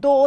2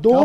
2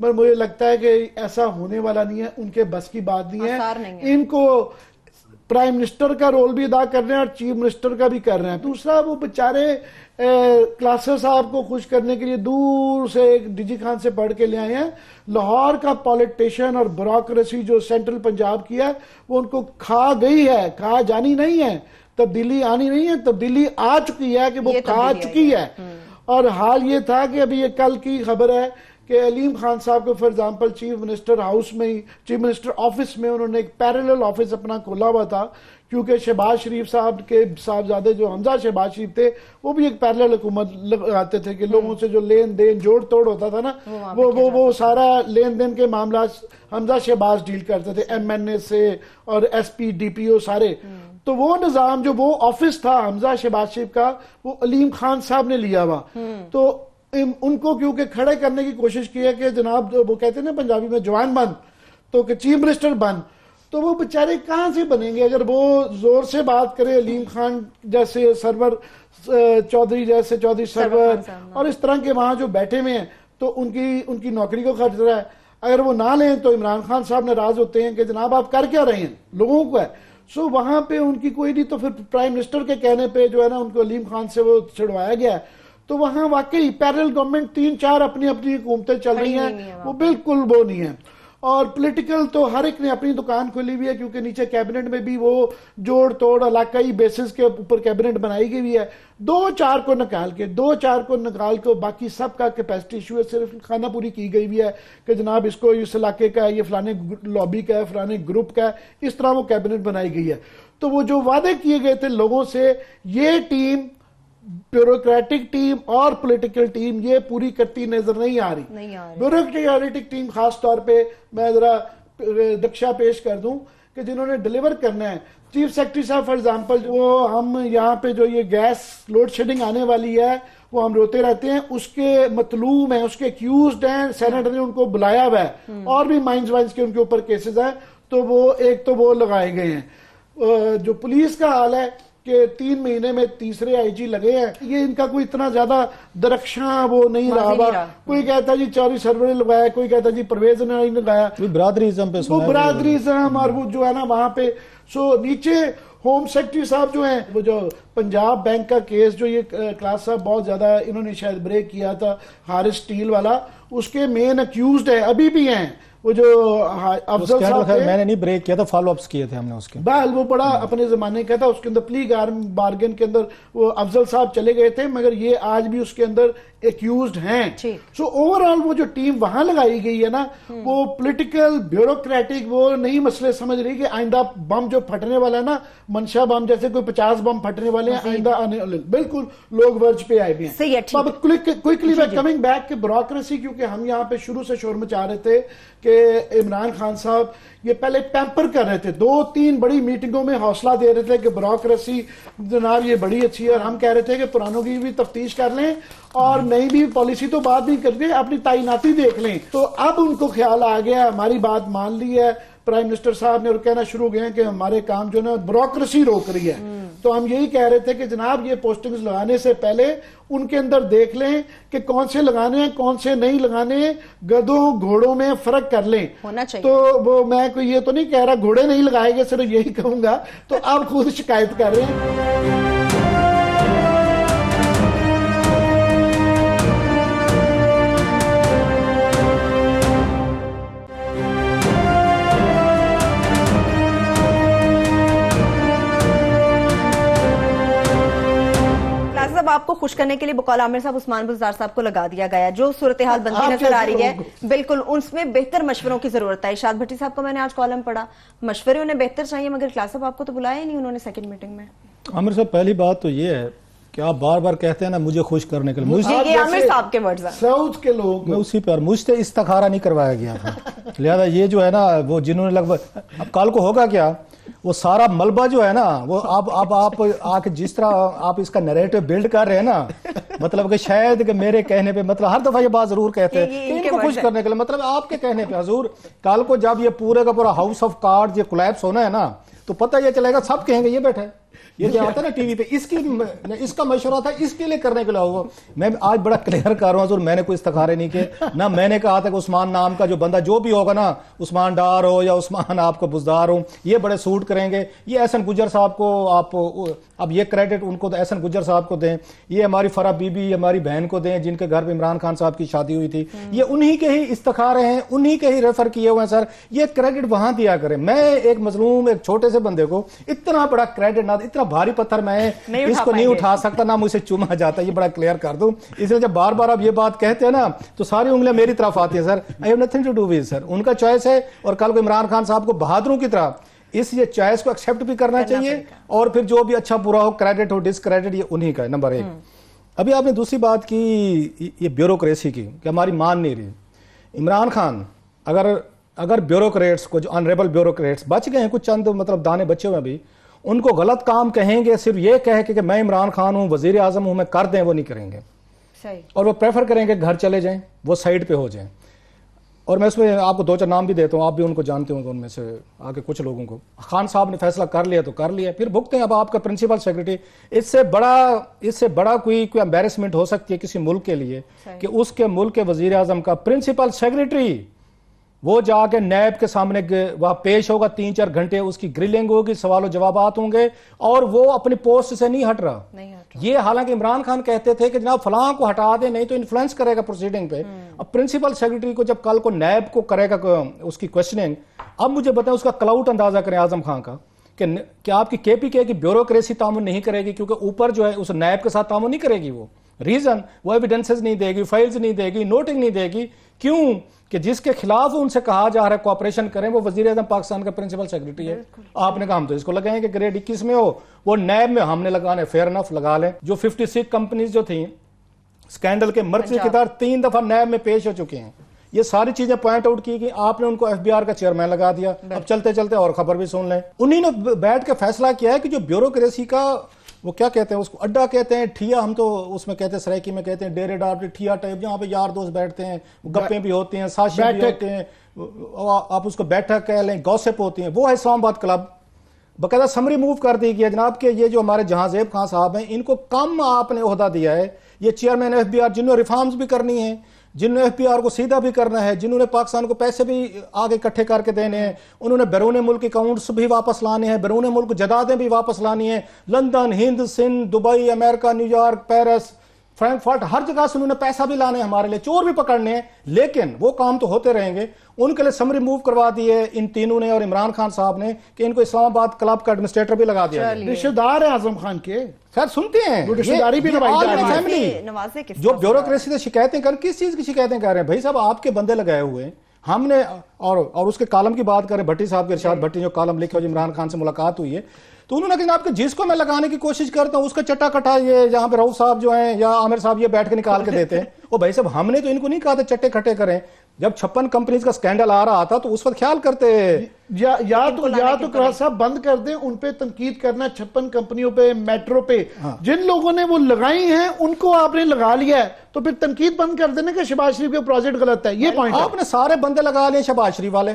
پر مجھے لگتا ہے کہ ایسا ہونے والا نہیں ہے, ان کے بس کی بات نہیں ہے. ان کو پرائم منسٹر کا رول بھی ادا کر رہے ہیں اور چیف منسٹر کا بھی کر رہے ہیں. دوسرا وہ بیچارے کلاسر صاحب کو خوش کرنے کے لیے دور سے ڈی جی خان سے پڑھ کے لے آئے ہیں. لاہور کا پولیٹیشین اور بیوروکریسی جو سینٹرل پنجاب کی ہے وہ ان کو کھا گئی ہے, کھا جانی نہیں ہے. تبدیلی آنی نہیں ہے, تبدیلی آ چکی ہے کہ وہ کھا چکی ہے. اور حال یہ تھا کہ ابھی یہ کل کی خبر ہے کہ علیم خان صاحب کو for example chief minister house میں ہی, چیف منسٹر آفس میں انہوں نے ایک پیرلل آفس اپنا کھولا ہوا تھا, کیونکہ شہباز شریف صاحب کے صاحبزادے جو حمزہ شہباز شریف تھے وہ بھی ایک پیرلل حکومت لگاتے تھے کہ لوگوں سے جو لین دین جوڑ توڑ ہوتا تھا نا وہ سارا لین دین کے معاملات حمزہ شہباز ڈیل کرتے تھے, ایم این اے سے اور ایس پی ڈی پی او سارے. تو وہ نظام جو وہ آفس تھا حمزہ شہباز شریف کا وہ علیم خان صاحب نے لیا ہوا. تو ان کو کیونکہ کھڑے کرنے کی کوشش کی ہے کہ جناب وہ کہتے ہیں نا پنجابی میں جوان بن تو کہ چیف منسٹر بن, تو وہ بیچارے کہاں سے بنیں گے اگر وہ زور سے بات کرے. علیم خان جیسے سرور چودھری جیسے چودھری سرور اور اس طرح کے وہاں جو بیٹھے ہوئے ہیں تو ان کی نوکری کو خطرہ ہے. اگر وہ نہ لیں تو عمران خان صاحب ناراض ہوتے ہیں کہ جناب آپ کر کیا رہے ہیں, لوگوں کو ہے. سو وہاں پہ ان کی کوئی نہیں, تو پھر پرائم منسٹر کے کہنے پہ جو ہے نا ان کو علیم خان سے وہ چھڑوایا گیا ہے. تو وہاں واقعی پیرل گورنمنٹ 3-4 اپنی حکومتیں چل رہی ہیں, وہ بالکل وہ نہیں ہے. اور پولیٹیکل تو ہر ایک نے اپنی دکان کھولی ہوئی ہے, کیونکہ نیچے کیبنٹ میں بھی وہ جوڑ توڑ علاقائی بیسس کے اوپر کیبنٹ بنائی گئی ہوئی ہے. 2-4 کو نکال کے باقی سب کا کیپیسٹی ایشو ہے, صرف خانہ پوری کی گئی ہوئی ہے کہ جناب اس کو اس علاقے کا ہے, یہ فلانے لابی کا ہے, فلانے گروپ کا ہے, اس طرح وہ کیبنٹ بنائی گئی ہے. تو وہ جو وعدے کیے گئے تھے لوگوں سے, یہ ٹیم بیوروکریٹک ٹیم اور پولیٹیکل ٹیم یہ پوری کرتی نظر نہیں آ رہی. بیوروکریٹک ٹیم خاص طور پہ میں ذرا نقشہ پیش کر دوں کہ جنہوں نے ڈیلیور کرنا ہے. چیف سیکرٹری صاحب فار ایگزامپل, وہ ہم یہاں پہ جو یہ گیس لوڈ شیڈنگ آنے والی ہے وہ ہم روتے رہتے ہیں, اس کے مطلوب ہیں, اس کے ایکیوزڈ ہیں, سینیٹر نے ان کو بلایا ہوا ہے, اور بھی مائنز وائنز کے ان کے اوپر کیسز ہیں. تو وہ ایک تو وہ لگائے گئے ہیں. جو پولیس کا حال ہے کہ 3 مہینے میں تیسرے آئی جی لگے ہیں, یہ ان کا کوئی اتنا زیادہ درخشاں وہ نہیں رہا. کوئی کہتا جی چوری سرور نے لگایا, کوئی کہتا جی پرویز نے نہیں لگایا, برادریزم پہ وہ برادریزم اور وہ جو ہے نا وہاں پہ. سو نیچے ہوم سیکرٹری صاحب جو ہیں, وہ جو پنجاب بینک کا کیس جو یہ کلاس صاحب بہت زیادہ انہوں نے شاید بریک کیا تھا, ہارس اسٹیل والا, اس کے مین اکیوزڈ ہے, ابھی بھی ہیں وہ جو افضل صاحب تھے. میں نے نہیں بریک کیا تھا, فالو اپس کیے تھے ہم نے اس کے. بہل وہ بڑا اپنے زمانے کا تھا, اس کے اندر پلی بارگن کے اندر وہ افضل صاحب چلے گئے تھے, مگر یہ آج بھی اس کے اندر ایکیوزڈ ہیں. سو اوور آل وہ جو ٹیم وہاں لگائی گئی ہے نا, وہ پولیٹیکل بیوروکریٹک وہ نہیں مسئلے سمجھ رہی کہ آئندہ بم جو پھٹنے والا ہے نا, منشا بم جیسے کوئی 50 بم پھٹنے والے ہیں آئندہ آنے والے, بالکل لوگ ورج پہ آئے بھی ہیں. اب کوئکلی میں کمنگ بیک کہ بیوروکریسی, کیونکہ ہم یہاں پہ شروع سے شور مچا رہے تھے کہ عمران خان صاحب یہ پہلے پیمپر کر رہے تھے, 2-3 بڑی میٹنگوں میں حوصلہ دے رہے تھے کہ بیوروکریسی جناب یہ بڑی اچھی ہے, اور ہم کہہ رہے تھے کہ پرانوں کی بھی تفتیش کر لیں اور نئی بھی پالیسی تو بات نہیں کرتے, اپنی تعیناتی دیکھ لیں. تو اب ان کو خیال آ گیا, ہماری بات مان لی ہے پرائم منسٹر صاحب نے, اور کہنا شروع ہو گئے ہیں کہ ہمارے کام جو ہے نا بیوروکریسی روک رہی ہے. تو ہم یہی کہہ رہے تھے کہ جناب یہ پوسٹنگز لگانے سے پہلے ان کے اندر دیکھ لیں کہ کون سے لگانے ہیں کون سے نہیں لگانے, گدوں گھوڑوں میں فرق کر لیں. تو وہ میں کوئی یہ تو نہیں کہہ رہا گھوڑے نہیں لگائے گے, صرف یہی کہوں گا. تو آپ خود شکایت کر رہے ہیں. آپ کو خوش کرنے کے لیے بقول عامر صاحب عثمان بزدار صاحب کو لگا دیا گیا. جو صورتحال بنتی نظر آ رہی ہے بالکل اس میں بہتر مشوروں کی ضرورت ہے. ارشاد بھٹی صاحب کو میں نے آج کالم پڑھا, مشورے انہیں بہتر چاہیے, مگر کلاس صاحب آپ کو تو بلایا ہی نہیں انہوں نے سیکنڈ میٹنگ میں. عامر صاحب پہلی بات تو یہ ہے کہ آپ بار بار کہتے ہیں نا مجھے خوش کرنے کے لیے, یہ عامر صاحب کے ورڈز ہیں, ساؤتھ کے لوگ میں اسی پر مجھ سے استخارہ نہیں کروایا گیا تھا. لہذا یہ جو ہے نا وہ جنہوں نے لگ بھگ, اب کال کو ہوگا کیا, وہ سارا ملبہ جو ہے نا وہ اب آپ آ کے جس طرح آپ اس کا نیریٹو بلڈ کر رہے ہیں نا, مطلب کہ شاید کہ میرے کہنے پہ, مطلب ہر دفعہ یہ بات ضرور کہتے ہیں کہ ان کو خوش کرنے کے لیے, مطلب آپ کے کہنے پہ حضور کل کو جب یہ پورے کا پورا ہاؤس آف کارڈ یہ کولیپس ہونا ہے نا, تو پتہ یہ چلے گا سب کہیں گے یہ بیٹھے یہ جو آتا ہے نا ٹی وی پہ اس کا مشورہ تھا اس کے لیے کرنے کے لیے. میں آج بڑا کلیئر کر رہا ہوں حضور, میں نے کوئی استخارے نہیں کیے, نہ میں نے کہا تھا کہ عثمان نام کا جو بندہ جو بھی ہوگا نا, عثمان ڈار ہو یا عثمان آپ کو بزدار ہو, یہ بڑے سوٹ کریں گے. یہ احسن گجر صاحب کو آپ اب یہ کریڈٹ ان کو احسن گجر صاحب کو دیں, یہ ہماری فرح بی بی ہماری بہن کو دیں جن کے گھر پہ عمران خان صاحب کی شادی ہوئی تھی. یہ انہی کے ہی استخارے ہیں, انہی کے ہی ریفر کیے ہوئے ہیں سر. یہ کریڈٹ وہاں دیا کریں. میں ایک مظلوم ایک چھوٹے سے بندے کو اتنا بڑا کریڈٹ نہ, اتنا بھاری پتھر میں اس کو نہیں اٹھا سکتا, نہ مجھ سے چوما جاتا. یہ بڑا کلیئر کر دوں. اس لیے جب بار بار آپ یہ بات کہتے ہیں نا تو ساری انگلیاں میری طرف آتی ہیں سر. I have nothing to do with سر, ان کا چوائس ہے. اور کل کو عمران خان صاحب کو بہادروں کی طرح اس یہ چوائس کو ایکسپٹ بھی کرنا چاہیے, اور پھر جو بھی اچھا برا ہو, کریڈٹ ہو ڈس کریڈٹ, یہ انہی کا ہے. نمبر 1. ابھی آپ نے دوسری بات کی یہ بیوروکریسی کی کہ ہماری مان نہیں رہی. عمران خان اگر بیوروکریٹس کو جو انریبل بیوروکریٹس بچ گئے ہیں, کچھ چند مطلب دانے بچے ہوئے بھی, ان کو غلط کام کہیں گے صرف یہ کہہ کہ میں عمران خان ہوں, وزیر اعظم ہوں, میں کر دیں, وہ نہیں کریں گے. اور وہ پریفر کریں گے گھر چلے جائیں, وہ سائڈ پہ ہو جائیں. اور میں اس میں آپ کو 2-4 نام بھی دیتا ہوں, آپ بھی ان کو جانتے ہوں گے ان میں سے آگے کچھ لوگوں کو. خان صاحب نے فیصلہ کر لیا تو کر لیا, پھر بھگتے ہیں. اب آپ کا پرنسپل سیکرٹری, اس سے بڑا کوئی امبیرسمنٹ ہو سکتی ہے کسی ملک کے لیے کہ اس کے ملک کے وزیر اعظم کا پرنسپل سیکرٹری وہ جا کے نیب کے سامنے وہاں پیش ہوگا 3-4 گھنٹے, اس کی گرلنگ ہوگی, سوال و جوابات ہوں گے, اور وہ اپنی پوسٹ سے نہیں ہٹ رہا. یہ حالانکہ عمران خان کہتے تھے کہ جناب فلاں کو ہٹا دیں نہیں تو انفلوئنس کرے گا پروسیڈنگ پہ. اب پرنسپل سیکرٹری کو جب کل کو نیب کو کرے گا اس کی کوشچننگ, اب مجھے بتائیں اس کا کلاؤٹ اندازہ کریں اعظم خان کا کہ آپ کی KPK کی بیوروکریسی تعاون نہیں کرے گی, کیونکہ اوپر جو ہے اس نیب کے ساتھ تعاون نہیں کرے گی. وہ ریزن وہ ایویڈنسز نہیں دے گی, فائلز نہیں دے گی, نوٹنگ نہیں دے گی. کیوں کہ جس کے خلاف ان سے کہا جا رہا ہے کوآپریشن کریں وہ وزیر اعظم پاکستان کا پرنسپل سیکرٹری ہے. آپ نے کہا ہم تو اس کو لگائیں کہ گریڈ 21 میں ہو, وہ نیب میں ہم نے لگانے, فیئر انف لگا لیں. جو 56 کمپنیز جو تھیں سکینڈل کے مرکزی کردار 3 دفعہ نیب میں پیش ہو چکے ہیں. یہ ساری چیزیں پوائنٹ آؤٹ کی کہ آپ نے ان کو FBR کا چیئرمین لگا دیا. اب چلتے چلتے اور خبر بھی سن لیں, انہی نے بیٹھ کے فیصلہ کیا ہے کہ جو بیوروکریسی کا وہ کیا کہتے ہیں اس کو, اڈا کہتے ہیں, ٹھیا ہم تو اس میں کہتے ہیں, سرائکی میں کہتے ہیں ڈیرے ڈار ٹھیا ٹائپ, جہاں پہ یار دوست بیٹھتے ہیں, گپیں بھی ہوتی ہیں, ساشی بھی ہوتے ہیں, آپ اس کو بیٹھک کہہ لیں, گوسپ ہوتی ہیں. وہ ہے اسلام آباد کلب. باقاعدہ سمری موو کر دی گئی جناب کہ یہ جو ہمارے جہاں زیب خان صاحب ہیں ان کو کم آپ نے عہدہ دیا ہے. یہ چیئرمین FBR جنہوں نے ریفارمز بھی کرنی ہیں, جنہوں نے FBR کو سیدھا بھی کرنا ہے, جنہوں نے پاکستان کو پیسے بھی آگے اکٹھے کر کے دینے ہیں, انہوں نے بیرون ملک اکاؤنٹس بھی واپس لانے ہیں, بیرون ملک جدادیں بھی واپس لانی ہیں. لندن, ہند, سندھ, دبئی, امریکہ, نیو یارک, پیرس, فرینکفرٹ, ہر جگہ سے انہوں نے پیسہ بھی لانے ہیں, ہمارے لیے چور بھی پکڑنے ہیں. لیکن وہ کام تو ہوتے رہیں گے. ان کے لیے سمری موو کروا دی ہے ان تینوں نے اور عمران خان صاحب نے کہ ان کو اسلام آباد کلب کا ایڈمنسٹریٹر بھی لگا دیا. رشتہ دار ہے اعظم خان کے, خیر سنتے ہیں رشتہ داری بھی جو بیوروکریسی سے شکایتیں کر, کس چیز کی شکایتیں کر رہے ہیں بھائی صاحب, آپ کے بندے لگائے ہوئے ہیں. ہم نے اور اس کے کالم کی بات کریں, بھٹی صاحب کے, ارشاد بھٹی جو کالم لکھے جو عمران خان سے ملاقات ہوئی ہے, تو انہوں نے کہا آپ کے جس کو میں لگانے کی کوشش کرتا ہوں اس کا چٹا کٹا یہ جہاں پہ رؤف صاحب جو ہیں یا عامر صاحب یہ بیٹھ کے نکال کے دیتے ہیں. وہ بھائی صاحب ہم نے تو ان کو نہیں کہا تھا چٹے کھٹے کریں. جب 56 کمپنیز کا سکینڈل آ رہا تھا تو اس وقت خیال کرتے یا تو کرا صاحب بند کر دیں, ان پہ تنقید کرنا 56 کمپنیوں پہ, میٹرو پہ. جن لوگوں نے وہ لگائی ہیں ان کو آپ نے لگا لیا ہے تو پھر تنقید بند کر دینا کہ شہباز شریف کا پروجیکٹ غلط ہے. یہ پوائنٹ آپ نے سارے بندے لگا لیے شہباز شریف والے,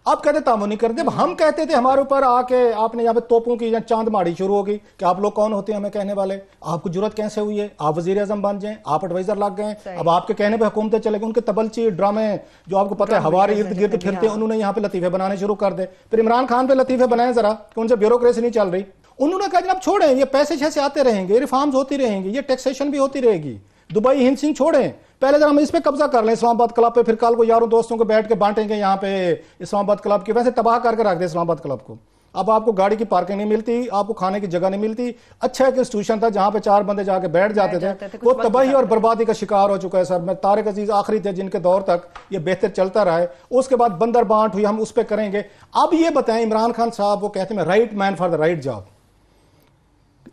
آپ کہتے تعاون نہیں کرتے. ہم کہتے تھے ہمارے اوپر آ کے آپ نے یہاں پہ توپوں کی چاند ماڑی شروع ہوگی کہ آپ لوگ کون ہوتے ہیں ہمیں کہنے والے, آپ کو جرت کیسے ہوئی ہے, آپ وزیر اعظم بن جائیں, آپ ایڈوائزر لگ گئے, اب آپ کے کہنے پہ حکومتیں چلے گئی. ان کے تبلچی ڈرامے جو آپ کو پتہ ہے ہمارے ارد گرد پھرتے ہیں, انہوں نے یہاں پہ لطیفے بنانے شروع کر دے. پھر عمران خان پہ لطیفے بنائیں ذرا کہ ان سے بیوروکریسی نہیں چل رہی. انہوں نے کہا جناب چھوڑیں, یہ پیسے چھیسے آتے رہیں گے, ریفارمز ہوتی رہیں گی, یہ ٹیکسیشن بھی ہوتی رہے گی. دبئی ہند سنگھ چھوڑیں, پہلے ذرا ہم اس پہ قبضہ کر لیں اسلام آباد کلب پہ, پھر کل کو یاروں دوستوں کو بیٹھ کے بانٹیں گے یہاں پہ اسلام آباد کلب کی. ویسے تباہ کر کے رکھ دیں اسلام آباد کلب کو. اب آپ کو گاڑی کی پارکنگ نہیں ملتی, آپ کو کھانے کی جگہ نہیں ملتی. اچھا ایک انسٹیٹیوشن تھا جہاں پہ 4 بندے جا کے بیٹھ جاتے تھے, وہ تباہی اور بربادی کا شکار ہو چکا ہے سر. میں طارق عزیز آخری تھے جن کے دور تک یہ بہتر چلتا رہا ہے, اس کے بعد بندر بانٹ ہوئی, ہم اس پہ کریں گے. اب یہ بتائیں عمران خان صاحب وہ کہتے ہیں right man for the right job,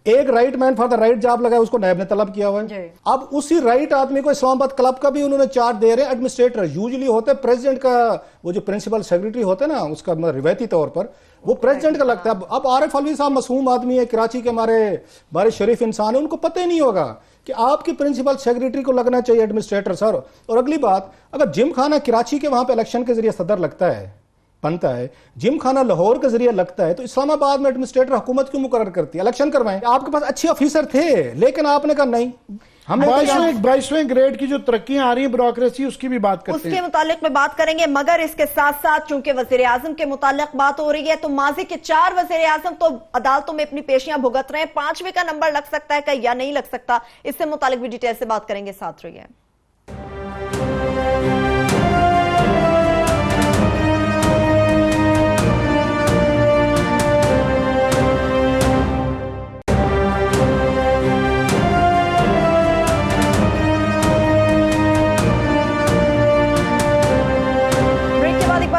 ایک right man for the right job لگا, اس کو نیب نے طلب کیا ہوا ہے. اب اسی رائٹ آدمی کو اسلام آباد کلب کا بھی انہوں نے چارج دے رہے ہیں. ایڈمنسٹریٹر یوزلی ہوتے پریزیڈنٹ کا, وہ جو پرنسپل سیکرٹری ہوتے ہیں نا اس کا روایتی طور پر وہ پریزیڈنٹ کا لگتا ہے. اب عارف علوی صاحب معصوم آدمی ہے, کراچی کے ہمارے شریف انسان ہے, ان کو پتہ ہی نہیں ہوگا کہ آپ کی پرنسپل سیکرٹری کو لگنا چاہیے ایڈمنسٹریٹر سر. اور اگلی بات, اگر جم خانہ کراچی کے وہاں پہ الیکشن کے ذریعے صدر لگتا ہے, بنتا ہے, جم خانہ لاہور کے ذریعے لگتا ہے, تو اسلام آباد میں ایڈمنسٹریٹر حکومت کیوں مقرر کرتی ہے؟ الیکشن کروائیں. آپ کے پاس اچھے آفیسر تھے لیکن آپ نے کہا نہیں. ہم 22ویں گریڈ کی جو ترقیاں آ رہی ہیں بیوروکریسی, اس کی بھی بات کرتے ہیں, اس کے متعلق میں بات کریں گے, مگر اس کے ساتھ ساتھ چونکہ وزیر اعظم کے متعلق بات ہو رہی ہے تو ماضی کے 4 وزیر اعظم تو عدالتوں میں اپنی پیشیاں بھگت رہے ہیں, 5ویں کا نمبر لگ سکتا ہے یا نہیں لگ سکتا, اس سے متعلق بھی ڈیٹیل سے بات کریں گے. ساتھ رہیے.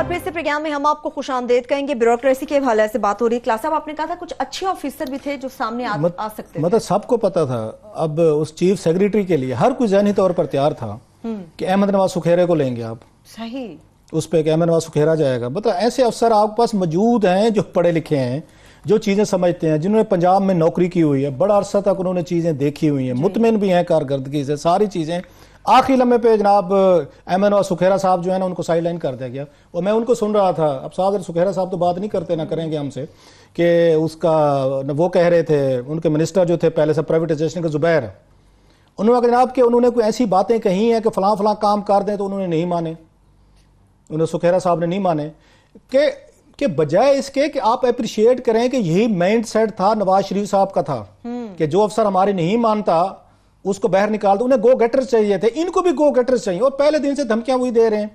پھر سے پروگرام میں ہم آپ کو خوش آمدید کہیں گے. بیوروکریسی کے حوالے سے بات ہو رہی ہے. کلاس صاحب آپ نے کہا تھا کچھ اچھے آفیسر بھی تھے جو سامنے آ سکتے تھے. مطلب سب کو پتا تھا, اب اس چیف سیکریٹری کے لیے ہر کوئی ذہنی طور پر تیار تھا کہ احمد نواز سکھیرے کو لیں گے آپ, صحیح اس پہ کہ احمد نواز سکھیرا جائے گا. مطلب ایسے افسر آپ کے پاس موجود ہیں جو پڑھے لکھے ہیں, جو چیزیں سمجھتے ہیں, جنہوں نے پنجاب میں نوکری کی ہوئی ہے, بڑا عرصہ تک انہوں نے چیزیں دیکھی ہوئی ہیں, مطمئن بھی ہیں کارکردگی سے, ساری چیزیں. آخری لمحے پہ جناب احمد نواز سکھیرا صاحب جو ہے نا ان کو سائیڈ لائن کر دیا گیا. اور میں ان کو سن رہا تھا, اب صاحب سکھیرا صاحب تو بات نہیں کرتے, نہ کریں گے ہم سے, کہ اس کا وہ کہہ رہے تھے ان کے منسٹر جو تھے پہلے سے پرائیویٹائزیشن کے زبیر, انہوں نے جناب کہ انہوں نے کوئی ایسی باتیں کہی ہیں کہ فلاں فلاں کام کر دیں تو انہوں نے نہیں مانے, انہوں سکھیرا صاحب نے نہیں مانے, کہ بجائے اس کے کہ آپ اپریشیٹ کریں کہ یہی مائنڈ سیٹ تھا نواز شریف صاحب کا تھا کہ جو افسر ہمارے نہیں مانتا اس کو باہر نکال دو. انہیں گو گیٹرز چاہیے تھے, ان کو بھی گو گیٹرز چاہیے, اور پہلے دن سے دھمکیاں وہی دے رہے ہیں.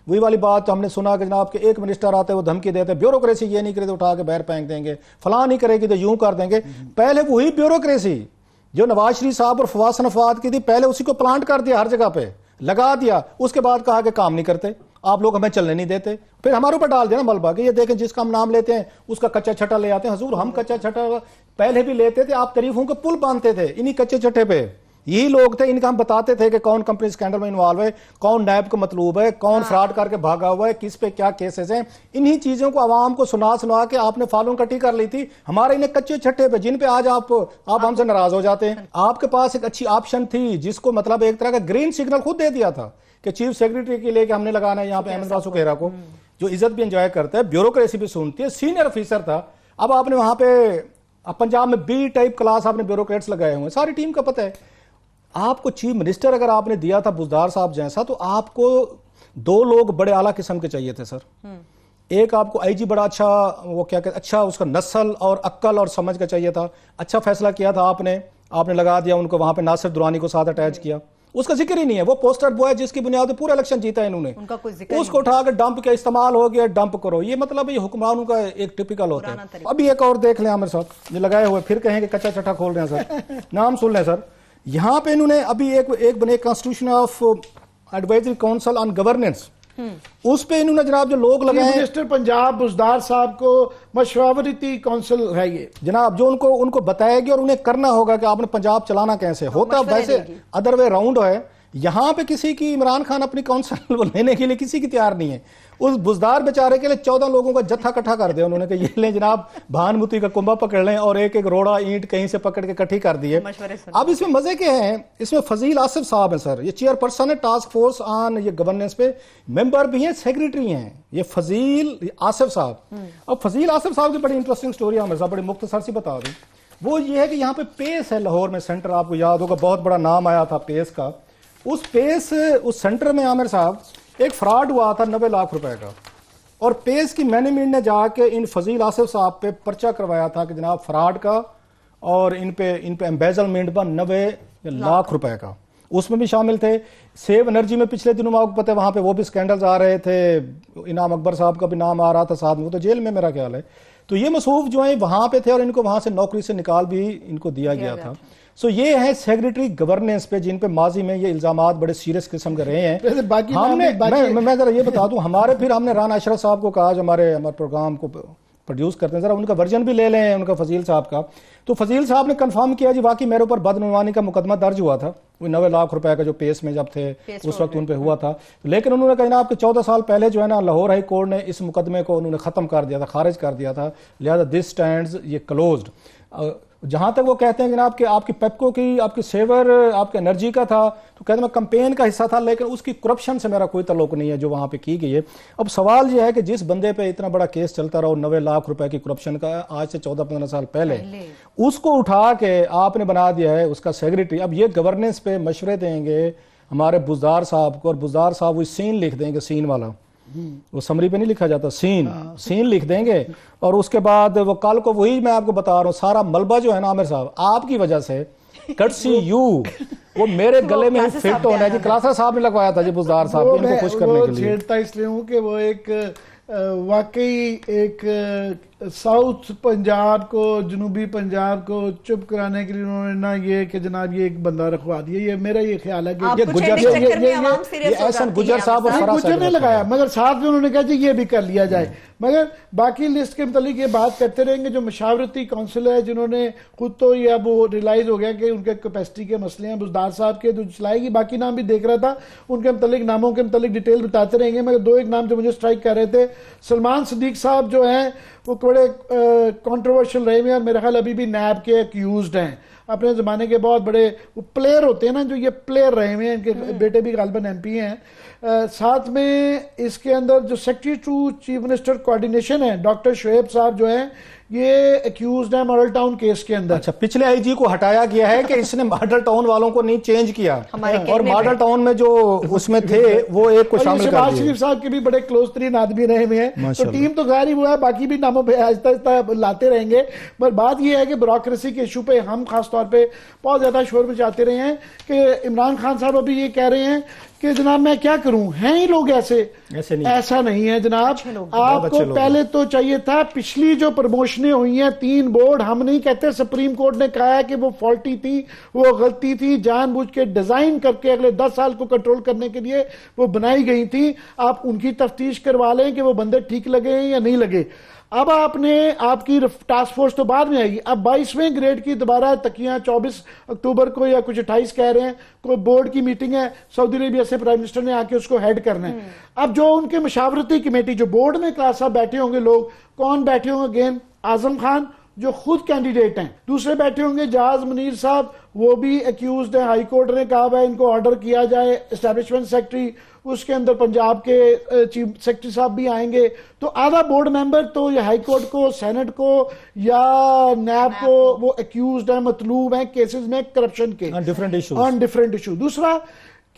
وہی والی بات ہم نے سنا کہ جناب کہ ایک منسٹر آتے وہ دھمکی دیتے, بیوروکریسی یہ نہیں کرے تو اٹھا کے باہر پھینک دیں گے, فلاں نہیں کرے گی تو یوں کر دیں گے. پہلے وہی بیوروکریسی جو نواز شریف صاحب اور فواز نفاد کی تھی, پہلے اسی کو پلانٹ کر دیا, ہر جگہ پہ لگا دیا, اس کے بعد کہا کہ کام نہیں کرتے آپ لوگ, ہمیں چلنے نہیں دیتے, پھر ہمارے اوپر ڈال دیا نا ملبہ کہ یہ دیکھیں جس کا ہم نام لیتے ہیں اس کا کچا چھٹا لے آتے ہیں. حضور ہم کچا چھٹا پہلے بھی لیتے تھے, آپ تعریفوں کے پل باندھتے تھے انہی کچے چھٹے پہ. یہی لوگ تھے, ان کا ہم بتاتے تھے کہ کون کمپنی اسکینڈل میں انوالو ہے, کون نیب کو مطلوب ہے, کون فراڈ کر کے بھاگا ہوا ہے, کس پہ کیا کیسز ہیں. انہی چیزوں کو عوام کو سنا کے آپ نے فالوں کٹی کر لی تھی ہمارے انہیں کچے چھٹے پہ, جن پہ آج آپ ہم سے ناراض ہو جاتے ہیں. آپ کے پاس ایک اچھی آپشن تھی جس کو مطلب ایک طرح کا گرین سگنل خود دے دیا تھا کہ چیف سیکریٹری کے لیے کہ ہم نے لگانا ہے یہاں پہ احمد نواز سکھیرا کو, جو عزت بھی انجوائے کرتا ہے, بیوروکریسی بھی سنتی ہے, سینئر آفیسر تھا. اب آپ نے وہاں پہ پنجاب میں بی ٹائپ کلاس آپ نے بیوروکریٹس لگائے ہوئے ہیں, ساری ٹیم کا پتہ ہے. آپ کو چیف منسٹر اگر آپ نے دیا تھا بزدار صاحب جیسا, تو آپ کو 2 لوگ بڑے اعلیٰ قسم کے چاہیے تھے سر. ایک آپ کو آئی جی بڑا اچھا, وہ کیا کہتے اچھا اس کا نسل اور عقل اور سمجھ کا چاہیے تھا. اچھا فیصلہ کیا تھا آپ نے لگا دیا ان کو وہاں پہ, ناصر درانی کو ساتھ اٹیچ کیا, اس کا ذکر ہی نہیں ہے. وہ پوسٹر بوائے جس کی بنیاد پہ پورا الیکشن جیتا ہے انہوں نے, اس کو اٹھا کے ڈمپ کیا, استعمال ہو گیا ڈمپ کرو. یہ مطلب یہ حکمرانوں کا ایک ٹپیکل ہوتا ہے. ابھی ایک اور دیکھ لیں عامر صاحب, یہ لگائے ہوئے, پھر کہیں کہ کچا چھٹا کھول رہے ہیں سر, نام سن لیں سر. یہاں پہ انہوں نے ابھی ایک بنے constitution of advisory council on governance, اس پہ انہوں نے جناب جو لوگ لگائے منسٹر پنجاب بزدار صاحب کو مشاورتی کونسل ہے یہ جناب, جو ان کو بتایا گیا اور انہیں کرنا ہوگا کہ آپ نے پنجاب چلانا کیسے ہوتا. ویسے ادر وے راؤنڈ ہے, یہاں پہ کسی کی عمران خان اپنی کونسل لینے کے لیے کسی کی تیار نہیں ہے. اس بزدار بیچارے کے لیے 14 لوگوں کا جتھا کٹھا کر دیا انہوں نے کہ یہ لیں جناب بھان متی کا کنبا پکڑ لیں, اور ایک روڑا اینٹ کہیں سے پکڑ کے کٹھی کر دیے. اب اس میں مزے کے ہیں, اس میں فضیل آصف صاحب ہیں سر, یہ چیئر پرسن ہے ٹاسک فورس آن یہ گورننس پہ, ممبر بھی ہیں, سیکریٹری ہیں یہ فضیل آصف صاحب. اب فضیل آصف صاحب کی بڑی انٹرسٹنگ سٹوری ہے صاحب, بڑی مختصر سی بتا دوں. وہ یہ ہے کہ یہاں پہ پیس ہے لاہور میں سینٹر, آپ کو یاد ہوگا بہت بڑا نام آیا تھا پیس کا. اس سینٹر میں عامر صاحب ایک فراڈ ہوا تھا 90 لاکھ روپے کا, اور پیس کی مینجمنٹ نے جا کے ان فضیل آصف صاحب پہ پرچہ کروایا تھا کہ جناب فراڈ کا, اور ان پہ ایمبیزلمنٹ پر 90 لاکھ روپے کا. اس میں بھی شامل تھے. سیو انرجی میں پچھلے دنوں آپ کو پتہ ہے وہاں پہ وہ بھی سکینڈلز آ رہے تھے, انعام اکبر صاحب کا بھی نام آ رہا تھا ساتھ میں, وہ تو جیل میں میرا خیال ہے. تو یہ مصروف جو ہیں وہاں پہ تھے, اور ان کو وہاں سے نوکری سے نکال بھی ان کو دیا گیا تھا. سو یہ ہے سیکریٹری گورننس پہ, جن پہ ماضی میں یہ الزامات بڑے سیریس قسم کے رہے ہیں. میں ذرا یہ بتا دوں, ہم نے رانا اشرف صاحب کو کہا جو ہمارے پروگرام کو پروڈیوس کرتے ہیں, ذرا ان کا ورژن بھی لے لیں ان کا فضیل صاحب کا. تو فضیل صاحب نے کنفرم کیا جی واقعی میرے اوپر بدعنوانی کا مقدمہ درج ہوا تھا, وہ 90 لاکھ روپے کا جو پیس میں جب تھے اس وقت ان پہ ہوا تھا. لیکن انہوں نے کہا جناب کہ 14 سال پہلے جو ہے نا لاہور ہائی کورٹ نے اس مقدمے کو انہوں نے ختم کر دیا تھا, خارج کر دیا تھا, لہذا دس سٹینڈز یہ کلوزڈ. جہاں تک وہ کہتے ہیں جناب کہ آپ کی پیپکو کی آپ کی سیور آپ کے انرجی کا تھا تو کہتے ہیں میں کمپین کا حصہ تھا لیکن اس کی کرپشن سے میرا کوئی تعلق نہیں ہے جو وہاں پہ کی گئی ہے. اب سوال یہ ہے کہ جس بندے پہ اتنا بڑا کیس چلتا رہا 90 لاکھ روپے کی کرپشن کا آج سے 14-15 سال پہلے اس کو اٹھا کے آپ نے بنا دیا ہے اس کا سیکریٹری. اب یہ گورننس پہ مشورے دیں گے ہمارے بزدار صاحب کو اور بزدار صاحب وہ سین لکھ دیں گے, سین والا وہ سمری پہ نہیں لکھا جاتا, سین لکھ دیں گے اور اس کے بعد وہ کل کو وہی میں آپ کو بتا رہا ہوں سارا ملبہ جو ہے نا عامر صاحب آپ کی وجہ سے کٹسی یو وہ میرے گلے میں فٹ ہونا ہے جی. کلاسرا صاحب نے لگوایا تھا جی بزدار صاحب ان کو خوش کرنے کے لیے. چھیڑتا اس لیے ہوں کہ وہ ایک واقعی ایک ساؤتھ پنجاب کو جنوبی پنجاب کو چپ کرانے کے لیے انہوں نے نا یہ کہ جناب یہ ایک بندہ رکھوا دیا. یہ میرا یہ خیال ہے کہ یہ احسن گجر صاحب گجر نے لگایا مگر ساتھ میں انہوں نے کہا جی یہ بھی کر لیا جائے. مگر باقی لسٹ کے متعلق یہ بات کرتے رہیں گے. جو مشاورتی کونسل ہے جنہوں نے خود تو یہ اب وہ ریلائز ہو گیا کہ ان کے کیپیسٹی کے مسئلے ہیں بزدار صاحب کے جو چلائے گی. باقی نام بھی دیکھ رہا تھا ان کے متعلق ناموں کے متعلق ڈیٹیل بتاتے رہیں گے. مگر دو ایک نام جو مجھے سٹرائک کر رہے تھے سلمان صدیق صاحب جو ہیں وہ بڑے کنٹروورشل رہے ہوئے ہیں اور میرا خیال ابھی بھی نیب کے ایکیوزڈ ہیں. اپنے زمانے کے بہت بڑے پلیئر ہوتے ہیں نا جو یہ پلیئر رہے ہوئے ہیں ان کے بیٹے بھی غالباً ایم پی ہیں. ساتھ میں اس کے اندر جو secretary to chief minister coordination ہے ڈاکٹر شعیب صاحب جو ہیں یہ ایکیوزڈ ہیں ماڈل ٹاؤن کیس کے اندر. اچھا پچھلے آئی جی کو ہٹایا گیا ہے کہ اس نے ماڈل ٹاؤن والوں کو نہیں چینج کیا اور ماڈل ٹاؤن میں جو اس میں تھے وہ ایک کو شامل کر دیا. شہباز شریف صاحب کے بھی بڑے کلوز ترین آدمی رہے ہوئے ہیں تو ٹیم تو غیر ہی ہوا ہے. باقی بھی ناموں پہ آہستہ آہستہ لاتے رہیں گے. پر بات یہ ہے کہ بیوروکریسی کے ایشو پہ ہم خاص طور پہ بہت زیادہ شور مچاتے رہے ہیں کہ عمران خان صاحب ابھی یہ کہہ رہے ہیں کہ جناب میں کیا کروں, ہیں ہی لوگ ایسا نہیں ہے جناب. آپ کو پہلے تو چاہیے تھا پچھلی جو پروموشنیں ہوئی ہیں 3 بورڈ ہم نہیں کہتے سپریم کورٹ نے کہا ہے کہ وہ فالٹی تھی وہ غلطی تھی جان بوجھ کے ڈیزائن کر کے اگلے 10 سال کو کنٹرول کرنے کے لیے وہ بنائی گئی تھی. آپ ان کی تفتیش کروا لیں کہ وہ بندے ٹھیک لگے ہیں یا نہیں لگے. اب آپ کی ٹاسک فورس تو بعد میں آئے گی. اب 22ویں گریڈ کی دوبارہ تکیاں 24 اکتوبر کو یا کچھ 28 کہہ رہے ہیں کوئی بورڈ کی میٹنگ ہے سعودی عربیہ سے پرائم منسٹر نے آ کے اس کو ہیڈ کرنا ہے. اب جو ان کے مشاورتی کمیٹی جو بورڈ میں کلاس صاحب بیٹھے ہوں گے لوگ کون بیٹھے ہوں گے؟ اگین اعظم خان جو خود کینڈیڈیٹ ہیں. دوسرے بیٹھے ہوں گے جاز منیر صاحب وہ بھی ایکیوزڈ ہیں. ہائی کورٹ نے کہا ہے ان کو آرڈر کیا جائے. اسٹیبلشمنٹ سیکرٹری اس کے اندر پنجاب کے چیف سیکرٹری صاحب بھی آئیں گے. تو آدھا بورڈ ممبر تو یا ہائی کورٹ کو سینٹ کو یا نیب کو وہ ایکیوزڈ ہیں مطلوب ہیں کیسز میں کرپشن کے آن ڈیفرنٹ ایشو. دوسرا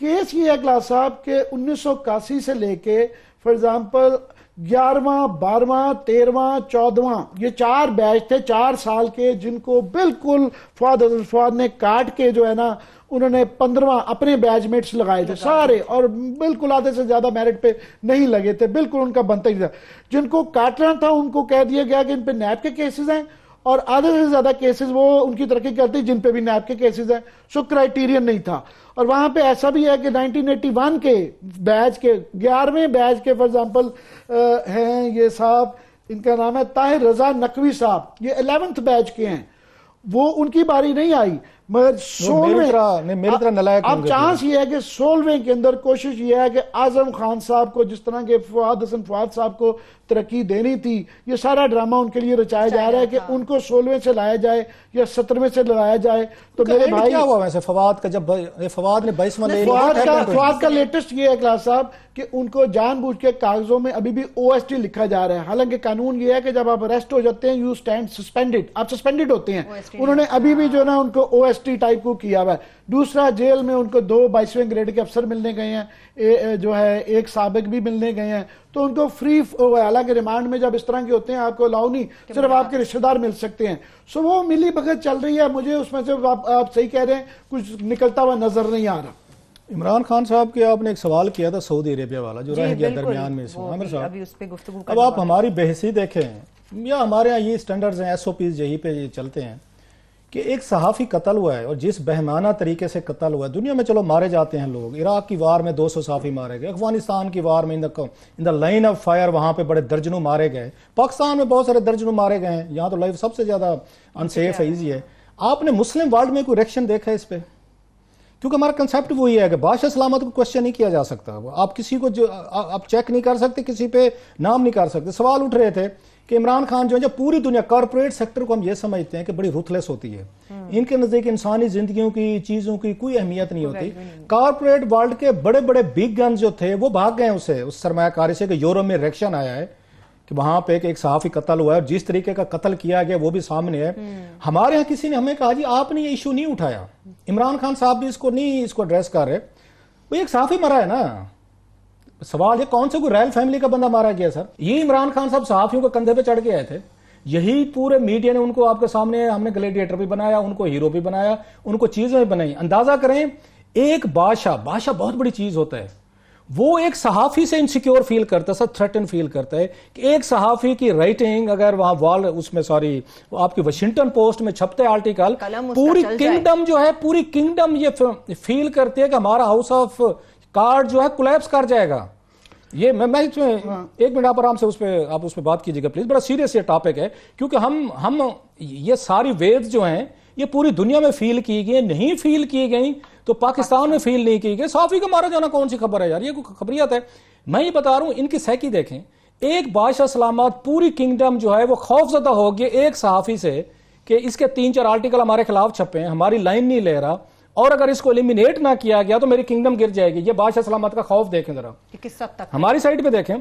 کیس یہ ہے کلاس صاحب کہ 1981 سے لے کے فار ایگزامپل 11واں 12واں 13واں 14واں یہ 4 بیچ تھے 4 سال کے جن کو بالکل فواد نے کاٹ کے جو ہے نا انہوں نے 15واں اپنے بیچ میٹس لگائے تھے سارے اور بالکل آدھے سے زیادہ میرٹ پہ نہیں لگے تھے. بالکل ان کا بنتا ہی تھا. جن کو کاٹنا تھا ان کو کہہ دیا گیا کہ ان پہ نیب کے کیسز ہیں اور آدھے سے زیادہ کیسز وہ ان کی ترقی کرتے جن پہ بھی نیب کے کیسز ہیں. سو کرائیٹیرین نہیں تھا. اور وہاں پہ ایسا بھی ہے کہ 1981 کے بیچ کے 11ویں بیچ کے فار ایگزامپل ہیں یہ صاحب ان کا نام ہے طاہر رضا نقوی صاحب یہ 11th بیچ کے ہیں. وہ ان کی باری نہیں آئی مگر 16ویں اب چانس یہ ہے کہ 16ویں کے اندر کوشش یہ ہے کہ اعظم خان صاحب کو جس طرح کے فواد حسن فواد صاحب کو ترقی دینی تھی یہ سارا ڈرامہ ان کے لیے رچایا جا رہا ہے کہ ان کو 16ویں سے لایا جائے یا 17ویں سے لایا جائے. تو میرے بھائی کیا ہوا ویسے فواد کا جب فواد نے 22واں لے فواد کا لیٹسٹ یہ ہے کلاس صاحب کہ ان کو جان بوجھ کے کاغذوں میں ابھی بھی OST لکھا جا رہا ہے. حالانکہ قانون یہ ہے کہ جب آپ اریسٹ ہو جاتے ہیں یو اسٹینڈ سسپینڈڈ آپ سسپینڈڈ ہوتے ہیں. انہوں نے ابھی بھی جو نا ان کو OST ٹائپ کو کیا ہوا ہے. دوسرا جیل میں ان کو 2 22ویں گریڈ کے افسر ملنے گئے ہیں جو ہے ایک سابق بھی ملنے گئے ہیں. تو ان کو فری حالانکہ ریمانڈ میں جب اس طرح کے ہوتے ہیں آپ کو الاؤ نہیں صرف آپ کے رشتہ دار مل سکتے ہیں. سو وہ ملی بھگت چل رہی ہے. مجھے اس میں سے آپ صحیح کہہ رہے ہیں کچھ نکلتا ہوا نظر نہیں آ رہا. عمران خان صاحب کے آپ نے ایک سوال کیا تھا سعودی عربیہ والا جو رہ گیا درمیان میں. اب آپ ہماری بحثی دیکھیں یا ہمارے ہاں یہ سٹینڈرڈز ہیں SOPs یہی پہ چلتے ہیں کہ ایک صحافی قتل ہوا ہے اور جس بہمانہ طریقے سے قتل ہوا ہے. دنیا میں چلو مارے جاتے ہیں لوگ. عراق کی وار میں 200 صحافی مارے گئے. افغانستان کی وار میں ان دا لائن آف فائر وہاں پہ بڑے درجنوں مارے گئے. پاکستان میں بہت سارے درجنوں مارے گئے ہیں. یہاں تو لائف سب سے زیادہ انسیف ہے ایزی ہے. آپ نے مسلم ورلڈ میں کوئی ریئیکشن دیکھا ہے اس پہ؟ کیونکہ ہمارا کنسیپٹ وہی ہے کہ بادشاہ سلامت کو کوشچن نہیں کیا جا سکتا. آپ کسی کو جو آپ چیک نہیں کر سکتے کسی پہ نام نہیں کر سکتے. سوال اٹھ رہے تھے کہ عمران خان جو ہے, جو پوری دنیا کارپوریٹ سیکٹر کو ہم یہ سمجھتے ہیں کہ بڑی رuthless ہوتی ہے, ان کے نزدیک انسانی زندگیوں کی, چیزوں کی کوئی اہمیت نہیں ہوتی. کارپوریٹ ورلڈ کے بڑے بڑے بگ گنز جو تھے وہ بھاگ گئے اس سرمایہ کاری سے, کہ یورپ میں ریکشن آیا ہے کہ وہاں پہ ایک صحافی قتل ہوا ہے, اور جس طریقے کا قتل کیا گیا وہ بھی سامنے ہے. ہمارے ہاں کسی نے ہمیں کہا جی آپ نے یہ ایشو نہیں اٹھایا, عمران خان صاحب بھی اس کو ایڈریس کر رہے. وہ ایک صحافی مرا ہے نا, سوال یہ کون سے کوئی رائل فیملی کا بندہ مارا گیا سر؟ یہ عمران خان صاحب صحافیوں کے کندھے پہ چڑھ کے آئے تھے, یہی پورے میڈیا نے ان کو آپ کے سامنے, ہم نے گلیڈیٹر بھی بنایا, ان کو ہیرو بھی بنایا, ان کو چیزیں بھی بنائی. اندازہ کریں ایک بادشاہ بہت بڑی چیز ہوتا ہے, وہ ایک صحافی سے انسیکیور فیل کرتا ہے, تھریٹن فیل کرتا ہے کہ ایک صحافی کی رائٹنگ اگر وہاں اس میں آپ کی واشنگٹن پوسٹ میں چھپتے آرٹیکل, پوری کنگڈم جو ہے, پوری کنگڈم یہ فیل کرتی ہے کہ ہمارا ہاؤس آف کارڈ جو ہے کولیپس کر جائے گا. یہ میں اس میں ایک منٹ آپ آرام سے آپ اس پہ بات کیجیے گا پلیز, بڑا سیریس یہ ٹاپک ہے, کیونکہ ہم یہ ساری ویوز جو ہیں یہ پوری دنیا میں فیل کی گئی, نہیں فیل کی گئی تو پاکستان میں فیل نہیں کی گئی. صحافی کا مارا جانا کون سی خبر ہے یار, یہ کوئی خبریت ہے؟ میں یہ بتا رہا ہوں, ان کی سیکی دیکھیں. ایک بادشاہ سلامت پوری کنگڈم جو ہے وہ خوف زدہ ہو گیا ایک صحافی سے کہ اس کے 3-4 آرٹیکل ہمارے خلاف چھپے ہیں, ہماری لائن نہیں لے رہا, اور اگر اس کو ایلیمینیٹ نہ کیا گیا تو میری کنگڈم گر جائے گی. یہ بادشاہ سلامت کا خوف دیکھیں ذرا, ہماری سائڈ پہ دیکھیں.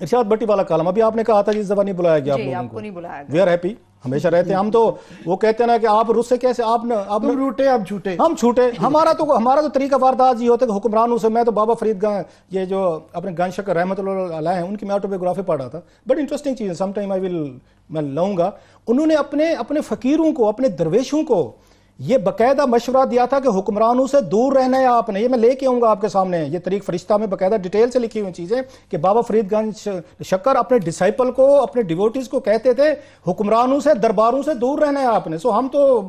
ارشاد بٹی والا کالم ابھی آپ نے کہا تھا جس دفعہ نہیں بلایا گیا آپ لوگوں کو, وی آر ہیپی, ہمیشہ رہتے ہیں ہم. تو وہ کہتے ہیں نا کہ آپ رس سے کیسے آپ روٹے آپ جھوٹے, ہم چھوٹے. ہمارا تو طریقہ واردات یہ ہوتا ہے کہ حکمرانوں سے, میں تو بابا فرید یہ جو اپنے گن شکر رحمت اللہ علیہ ہیں ان کی میں آٹوبیوگرافی پڑھ رہا تھا, بڑی انٹرسٹنگ چیز ہے, سم ٹائم میں لاؤں گا. انہوں نے اپنے فقیروں کو, اپنے درویشوں کو یہ باقاعدہ مشورہ دیا تھا کہ حکمرانوں سے دور رہنا ہے آپ نے. یہ میں لے کے آؤں گا آپ کے سامنے, یہ طریق فرشتہ میں باقاعدہ ڈیٹیل سے لکھی ہوئی چیزیں کہ بابا فرید گنج شکر اپنے ڈسائپل کو, اپنے ڈیوٹیز کو کہتے تھے حکمرانوں سے, درباروں سے دور رہنا ہے آپ نے. سو ہم تو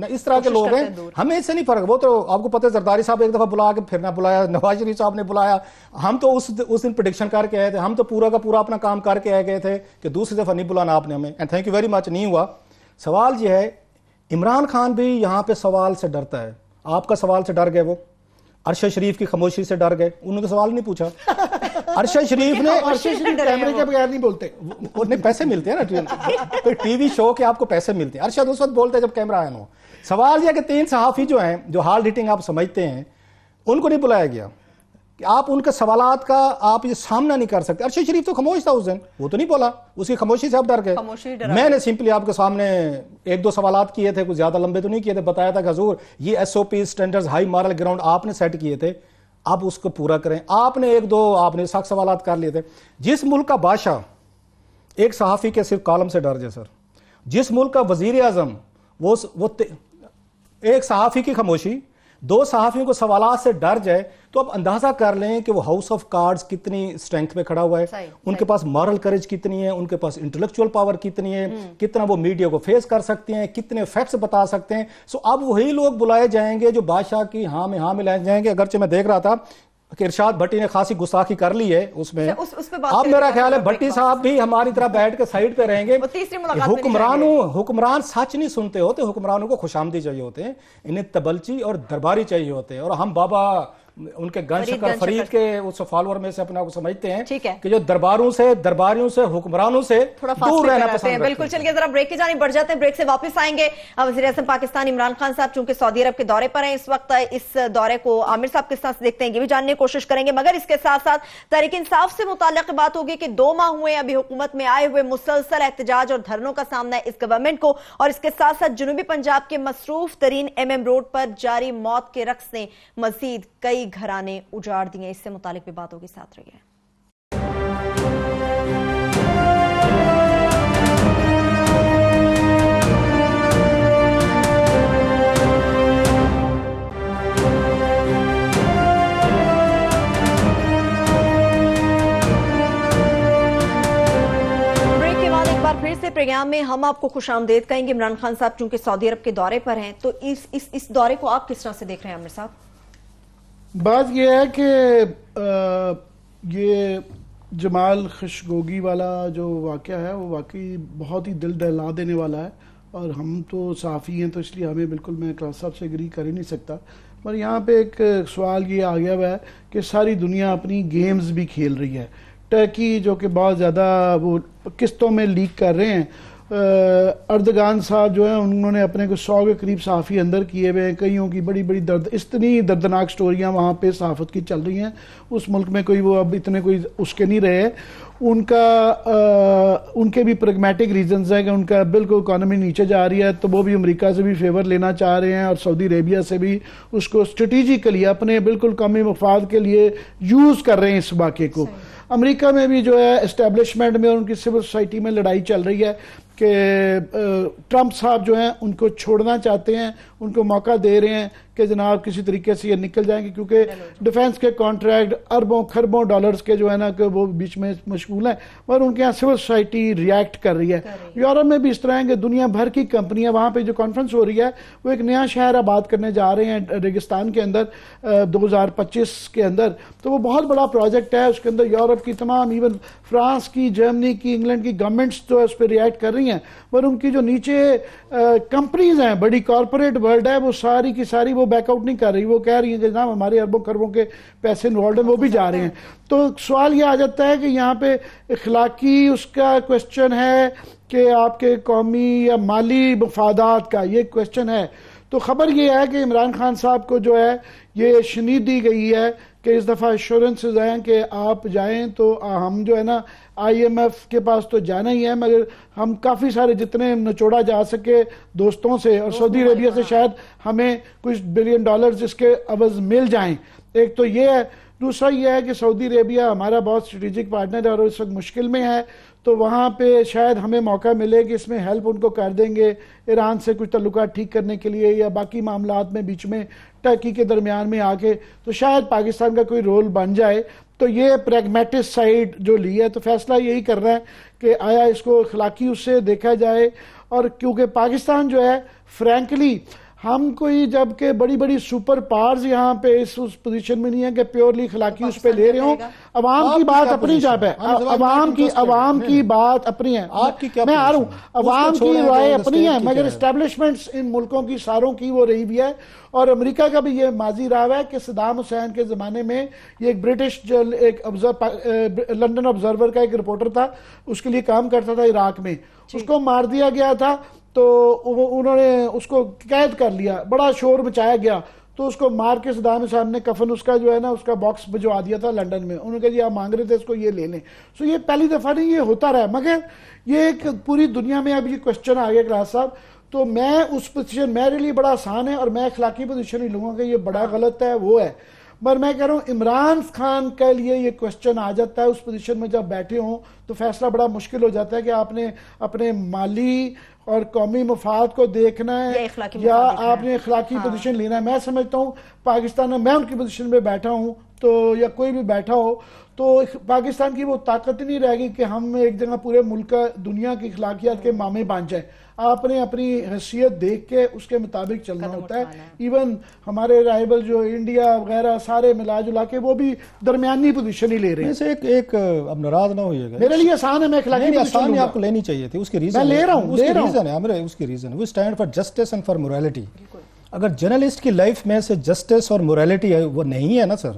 اس طرح کے لوگ ہیں, ہمیں اس سے نہیں فرق. وہ تو آپ کو پتہ ہے زرداری صاحب ایک دفعہ بلا کے پھر نہ بلایا, نواز شریف صاحب نے بلایا, ہم تو اس دن پریڈکشن کر کے آئے تھے, ہم تو پورا کا پورا اپنا کام کر کے آئے گئے تھے کہ دوسری دفعہ نہیں بلانا آپ نے ہمیں, and thank you very much. نہیں ہوا. سوال یہ ہے عمران خان بھی یہاں پہ سوال سے ڈرتا ہے. آپ کا سوال سے ڈر گئے, وہ ارشد شریف کی خاموشی سے ڈر گئے, انہوں نے سوال نہیں پوچھا. ارشد شریف نے کیمرے کے بغیر نہیں بولتے, انہیں پیسے ملتے ہیں نا, ٹی وی شو کے آپ کو پیسے ملتے ہیں. ارشد اس وقت بولتے جب کیمرہ آیا ہو. سوال یہ کہ 3 صحافی جو ہیں جو ہارڈ ہٹنگ آپ سمجھتے ہیں ان کو نہیں بلایا گیا, کہ آپ ان کے سوالات کا آپ یہ سامنا نہیں کر سکتے. ارشد شریف تو خاموش تھا اس دن, وہ تو نہیں بولا, اس کی خاموشی سے آپ ڈر گئے. میں نے سمپلی آپ کے سامنے 1-2 سوالات کیے تھے, کچھ زیادہ لمبے تو نہیں کیے تھے, بتایا تھا کہ حضور یہ SOP standards high moral ground آپ نے سیٹ کیے تھے, آپ اس کو پورا کریں. آپ نے 1-2 آپ نے سخت سوالات کر لیے تھے. جس ملک کا بادشاہ ایک صحافی کے صرف کالم سے ڈر جائے سر, جس ملک کا وزیر اعظم وہ ایک صحافی کی خاموشی, 2 صحافیوں کو سوالات سے ڈر جائے, تو آپ اندازہ کر لیں کہ وہ ہاؤس آف کارڈز کتنی اسٹرینتھ پہ کھڑا ہوا ہے, ان کے پاس مارل کریج کتنی ہے, ان کے پاس انٹلیکچوئل پاور کتنی ہے, کتنا وہ میڈیا کو فیس کر سکتے ہیں, کتنے فیکٹس بتا سکتے ہیں. سو اب وہی لوگ بلائے جائیں گے جو بادشاہ کی ہاں میں لائے جائیں گے. اگرچہ میں دیکھ رہا تھا کہ ارشاد بھٹی نے خاصی گستاخی کر لی ہے اس میں, اب میرا خیال ہے بھٹی صاحب بھی ہماری طرح بیٹھ کے سائیڈ پہ رہیں گے. حکمران سچ نہیں سنتے ہوتے, حکمرانوں کو خوشامدی چاہیے ہوتے ہیں, انہیں تبلچی اور درباری چاہیے ہوتے ہیں. اور ہم بابا ان کے گن شکر فرید کے اس فالوور میں سے اپنے آپ کو سمجھتے ہیں کہ جو درباریوں سے حکمرانوں سے دور رہنا پسند کرتے ہیں. بالکل. چلیے ذرا بریک کی جانب بڑھ جاتے ہیں, بریک سے واپس آئیں گے. وزیر اعظم پاکستان عمران خان صاحب چونکہ سعودی عرب کے دورے پر ہیں اس وقت, اس دورے کو عامر صاحب کس طرح سے دیکھتے ہیں یہ بھی جاننے کی کوشش کریں گے. مگر اس کے ساتھ ساتھ تحریک انصاف سے متعلق بات ہوگی کہ 2 ماہ ہوئے ابھی حکومت میں آئے ہوئے, مسلسل احتجاج اور دھرنوں کا سامنا ہے اس گورنمنٹ کو, اور اس کے ساتھ ساتھ جنوبی پنجاب کے مصروف ترین MM روڈ پر جاری موت کے رقص نے مزید کئی گھرانے اجاڑ دیے. اس سے متعلق بھی بات ہوگی, ساتھ رہیے. پھر سے پروگرام میں ہم آپ کو خوش آمدید کہیں گے. عمران خان صاحب چونکہ سعودی عرب کے دورے پر ہیں, تو اس دورے کو آپ کس طرح سے دیکھ رہے ہیں عامر صاحب؟ بات یہ ہے کہ یہ جمال خشگوگی والا جو واقعہ ہے وہ واقعی بہت ہی دل دہلا دینے والا ہے, اور ہم تو صحافی ہیں تو اس لیے ہمیں بالکل میں کلاس صاحب سے اگری کر ہی نہیں سکتا. پر یہاں پہ ایک سوال یہ آ گیا ہوا ہے کہ ساری دنیا اپنی گیمز بھی کھیل رہی ہے, ٹرکی جو کہ بہت زیادہ وہ قسطوں میں لیک کر رہے ہیں. اردگان صاحب جو ہیں انہوں نے اپنے کو 100 کے قریب صحافی اندر کیے ہوئے ہیں. کئیوں کی بڑی بڑی اتنی دردناک سٹوریاں وہاں پہ صحافت کی چل رہی ہیں. اس ملک میں کوئی وہ اب اتنے کوئی اس کے نہیں رہے. ان کے بھی پریگمیٹک ریزنز ہیں کہ ان کا بالکل اکانومی نیچے جا رہی ہے, تو وہ بھی امریکہ سے بھی فیور لینا چاہ رہے ہیں اور سعودی عربیہ سے بھی اس کو اسٹریٹجیکلی اپنے بالکل قومی مفاد کے لیے یوز کر رہے ہیں اس واقعے کو. امریکہ میں بھی جو ہے اسٹیبلشمنٹ میں اور ان کی سول سوسائٹی میں لڑائی چل رہی ہے کہ ٹرمپ صاحب جو ہیں ان کو چھوڑنا چاہتے ہیں, ان کو موقع دے رہے ہیں کہ جناب کسی طریقے سے یہ نکل جائیں گے, کیونکہ ڈیفنس کے کانٹریکٹ اربوں خربوں ڈالرز کے جو ہے نا کہ وہ بیچ میں مشغول ہیں, اور ان کے یہاں سول سوسائٹی ریئیکٹ کر رہی ہے. یورپ میں بھی اس طرح ہے کہ دنیا بھر کی کمپنیاں وہاں پہ جو کانفرنس ہو رہی ہے وہ ایک نیا شہر آباد کرنے جا رہے ہیں ریگستان کے اندر 2025 کے اندر. تو وہ بہت بڑا پروجیکٹ ہے, اس کے اندر یورپ کی تمام ایون فرانس کی, جرمنی کی, انگلینڈ کی گورنمنٹس جو ہے اس پہ ریئیکٹ کر رہی ہیں, اور ان کی جو نیچے کمپنیز ہیں بڑی کارپوریٹ ورلڈ ہے وہ ساری کی ساری وہ بیک آؤٹ نہیں کر رہی. وہ کہہ رہی ہیں کہ جناب ہمارے اربوں خربوں کے پیسے انوالوڈ ہیں, وہ بھی جا رہے ہیں. تو سوال یہ آ جاتا ہے کہ یہاں پہ اخلاقی اس کا کویسچن ہے کہ آپ کے قومی یا مالی مفادات کا یہ کویسچن ہے. تو خبر یہ ہے کہ عمران خان صاحب کو جو ہے یہ شنید دی گئی ہے کہ اس دفعہ ایشورنسز ہیں کہ آپ جائیں تو ہم جو ہے نا IMF کے پاس تو جانا ہی ہے, مگر ہم کافی سارے جتنے نچوڑا جا سکے دوستوں سے, اور سعودی عربیہ سے شاید ہمیں کچھ $1 بلین اس کے عوض مل جائیں. ایک تو یہ ہے. دوسرا یہ ہے کہ سعودی عربیہ ہمارا بہت اسٹریٹجک پارٹنر ہے اور اس وقت مشکل میں ہے, تو وہاں پہ شاید ہمیں موقع ملے کہ اس میں ہیلپ ان کو کر دیں گے ایران سے کچھ تعلقات ٹھیک کرنے کے لیے یا باقی معاملات میں بیچ میں ٹرکی کے درمیان میں آ کے, تو شاید پاکستان کا کوئی رول بن جائے. تو یہ پریگمیٹک سائیڈ جو لی ہے, تو فیصلہ یہی کر رہا ہے کہ آیا اس کو اخلاقی اس سے دیکھا جائے. اور کیونکہ پاکستان جو ہے فرینکلی ہم کوئی جب کہ بڑی بڑی سپر پاورز یہاں پہ اس پوزیشن میں نہیں ہے کہ پیورلی اخلاقی اس پہ لے رہے ہوں. عوام کی بات اپنی جاب ہے, عوام کی بات اپنی ہے. میں آ رہا ہوں, عوام کی رائے اپنی ہے, مگر اسٹیبلشمنٹس ان ملکوں کی ساروں کی وہ رہی بھی ہے. اور امریکہ کا بھی یہ ماضی رہا ہے کہ صدام حسین کے زمانے میں یہ ایک برٹش ایک لندن آبزرور کا ایک رپورٹر تھا, اس کے لیے کام کرتا تھا عراق میں, اس کو مار دیا گیا تھا. تو انہوں نے اس کو قید کر لیا, بڑا شور مچایا گیا, تو اس کو مار کے صدام حسین نے کفن اس کا جو ہے نا اس کا باکس بھجوا دیا تھا لنڈن میں. انہوں نے کہا جی آپ مانگ رہے تھے اس کو, یہ لے لیں. سو یہ پہلی دفعہ نہیں, یہ ہوتا رہا, مگر یہ ایک پوری دنیا میں اب یہ کوشچن آ گیا کراس صاحب. تو میں اس پوزیشن میرے لیے بڑا آسان ہے اور میں اخلاقی پوزیشن ہی لوں گا کہ یہ بڑا غلط ہے وہ ہے, پر میں کہہ رہا ہوں عمران خان کے لیے یہ کوشچن آ جاتا ہے اس پوزیشن میں جب بیٹھے ہوں تو فیصلہ بڑا مشکل ہو جاتا ہے کہ آپ نے اپنے مالی اور قومی مفاد کو دیکھنا ہے یا آپ نے اخلاقی پوزیشن لینا ہے. میں سمجھتا ہوں پاکستان میں ان کی پوزیشن میں بیٹھا ہوں تو یا کوئی بھی بیٹھا ہو تو پاکستان کی وہ طاقت نہیں رہے گی کہ ہم ایک جگہ پورے ملک دنیا کی اخلاقیات کے مامے بن جائیں. آپ نے اپنی حیثیت دیکھ کے اس کے مطابق چلنا ہوتا ہے. ایون ہمارے رائبل جو انڈیا وغیرہ سارے ملا جلا کے وہ بھی درمیانی پوزیشن ہی لے رہے ہیں. ایک اب ناراض نہ ہوئیے گا, میرے لیے آسان ہے, میں اخلاقی آسان آپ کو لینی چاہیے تھی. اس کی ریزن میں لے رہا ہوں, اس کی reason we stand for justice and for morality. اگر جرنلسٹ کی لائف میں سے جسٹس اور موریلٹی ہے وہ نہیں ہے نا سر,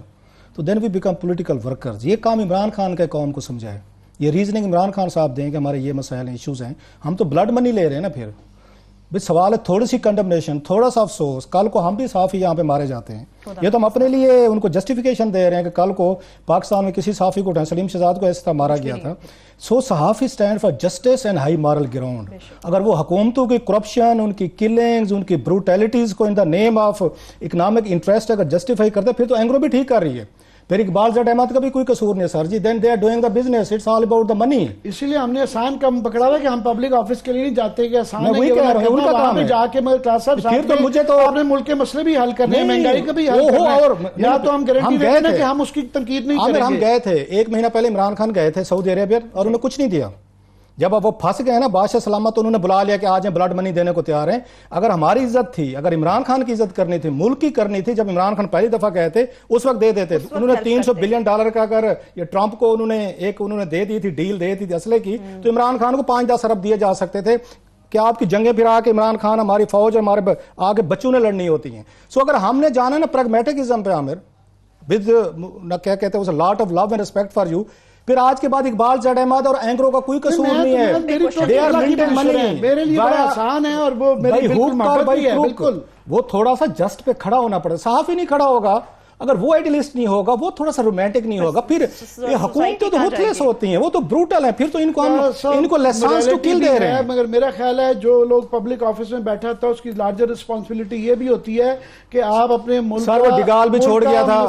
تو دین وی بیکم پولیٹیکل ورکرز. یہ کام عمران خان کا قوم کو سمجھائے, یہ ریزننگ عمران خان صاحب دیں کہ ہمارے یہ مسائل ایشوز ہیں. ہم تو بلڈ منی لے رہے ہیں نا. پھر بھی سوال ہے تھوڑی سی کنڈمنیشن, تھوڑا سا افسوس. کل کو ہم بھی صحافی یہاں پہ مارے جاتے ہیں, یہ تو ہم اپنے لیے ان کو جسٹیفیکیشن دے رہے ہیں کہ کل کو پاکستان میں کسی صحافی کو سلیم شہزاد کو ایسا مارا گیا تھا. سو صحافی stand for justice and high moral ground. اگر وہ حکومتوں کی کرپشن, ان کی کلنگز, ان کی بروٹیلٹیز کو ان دا نیم آف اکنامک انٹرسٹ اگر جسٹیفائی کرتے پھر تو اینگرو بھی ٹھیک کر رہی ہے. پھر اقبال زٹ احمد کا بھی کوئی قصور نہیں sir ji. Then they are doing the business, it's all about the money. اسی لیے ہم نے آسان کم پکڑا ہوا کہ ہم پبلک آفس کے لیے نہیں جاتے کہ آسان ہے ان کا کام ہے جا کے کلاس صاحب تو مجھے تو اپنے ملک کے مسئلے بھی حل کرنے ہیں, مہنگائی کا بھی حل کرنا ہے, اور یا تو ہم گارنٹی دیتے ہیں کہ ہم اس کی تنقید نہیں کریں گے. ہم گئے تھے 1 مہینہ پہلے عمران خان گئے تھے سعودی عربیہ اور انہیں کچھ نہیں دیا. جب اب وہ پھنس گئے نا بادشاہ سلامت, انہوں نے بلا لیا کہ آج ہم بلڈ منی دینے کو تیار ہیں. اگر ہماری عزت تھی, اگر عمران خان کی عزت کرنی تھی, ملک کی کرنی تھی, جب عمران خان پہلی دفعہ گئے تھے اس وقت دے دیتے. انہوں نے $300 بلین کا اگر یہ ٹرمپ کو انہوں نے دے دی تھی, ڈیل دے دی تھی اسلحے کی, تو عمران خان کو 5-10 ارب دیے جا سکتے تھے. کہ آپ کی جنگیں پھر آ کے عمران خان, ہماری فوج اور ہمارے آگے بچوں نے لڑنی ہوتی ہیں. سو اگر ہم نے جانا نا پریگمیٹکزم پہ عامر ود کیا کہتے ہیں lot of love and respect for you, پھر آج کے بعد اقبال زیڈ احمد اور اینکروں کا کوئی قصور نہیں ہے. They are minting money. میرے لیے بڑا آسان ہے اور وہ میری بالکل وہ تھوڑا سا جسٹ پہ کھڑا ہونا پڑے. صحافی نہیں کھڑا ہوگا اگر وہ ایڈیلسٹ نہیں ہوگا, وہ تھوڑا سا رومانٹک نہیں ہوگا, پھر یہ حکومتیں تو روتھلیس ہوتی ہیں, وہ تو بروٹل ہیں, پھر تو ان کو لیسنس ٹو کل دے رہے ہیں. مگر میرا خیال ہے جو لوگ پبلک آفس میں بیٹھا تھا اس کی لارجر رسپانسبلٹی یہ بھی ہوتی ہے کہ آپ اپنے ملک سر, وہ ڈگال بھی چھوڑ گیا تھا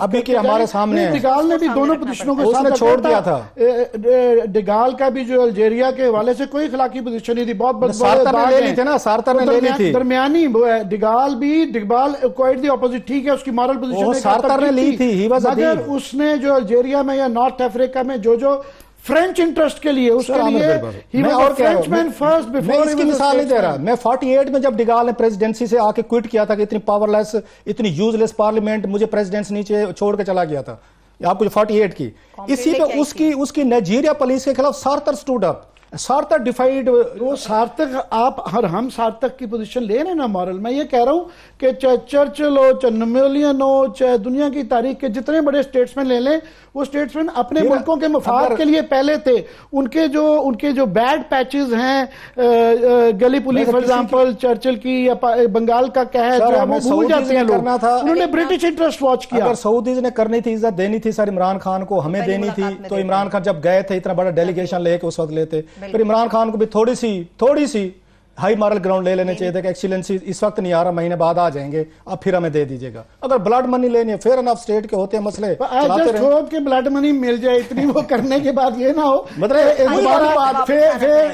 ابھی کہ ہمارے سامنے, ڈگال نے بھی دونوں پوزیشنوں کو ساتھ چھوڑ دیا تھا. ڈگال کا بھی جو الجیریا کے حوالے سے کوئی اخلاقی پوزیشن نہیں تھی, بہت سارتر نے لے لی تھی نا, سارتر نے لے لی تھی درمیانی. ڈگال بھی کوائٹ دی اپوزٹ, ٹھیک ہے اس کی مارل پوزیشن سارتر نے لی تھی, مگر اس نے جو الجیریا میں یا نارتھ افریقہ میں جو فرینچ انٹرسٹ کے لیے اس کے لیے میں اس کی مثال نہیں دے رہا. میں 48 میں جب ڈگال نے پریزیڈنسی سے آ کے کوئٹ کیا تھا کہ اتنی پاور لیس, اتنی یوز لیس پارلیمنٹ, مجھے پریزیڈنس نیچے چھوڑ کے چلا گیا تھا آپ کو 48 کی. اسی پہ اس کی نائجیریا پولیس کے خلاف سارتر سٹوڈ اپ, سارتر ڈیفائیڈ. وہ سارتر آپ اور ہم سارتر کی پوزیشن لے رہے ہیں نا مورل. میں یہ کہہ رہا ہوں کہ چاہے چرچل ہو, چاہے نپولین ہو, چاہے دنیا کی تاریخ کے جتنے بڑے اسٹیٹسمین لے لیں, وہ اسٹیٹسمین اپنے ملکوں کے مفاد کے لیے پہلے تھے. ان کے جو بیڈ پیچز ہیں, گلی پولی فار ایگزامپل چرچل کی یا بنگال کا قحط, وہ بھول جاتے ہیں لوگ. انہوں نے برٹش انٹرسٹ واچ کیا. اگر سعودیز نے کرنی تھی, عزت دینی تھی سر عمران خان کو, ہمیں دینی تھی, تو عمران خان جب گئے تھے اتنا بڑا ڈیلیگیشن لے کے اس وقت لیتے, پھر عمران خان کو بھی تھوڑی سی ہائی مارل گراؤنڈ لے لینے چاہیے تھے کہ ایکسیلنسی اس وقت نہیں آ رہا, مہینے بعد آ جائیں گے, اب پھر ہمیں دے دیجیے گا. اگر بلڈ منی لینی ہے, فیئر انف اسٹیٹ کے ہوتے ہیں مسئلے, کہ بلڈ منی مل جائے اتنی, وہ کرنے کے بعد یہ نہ ہو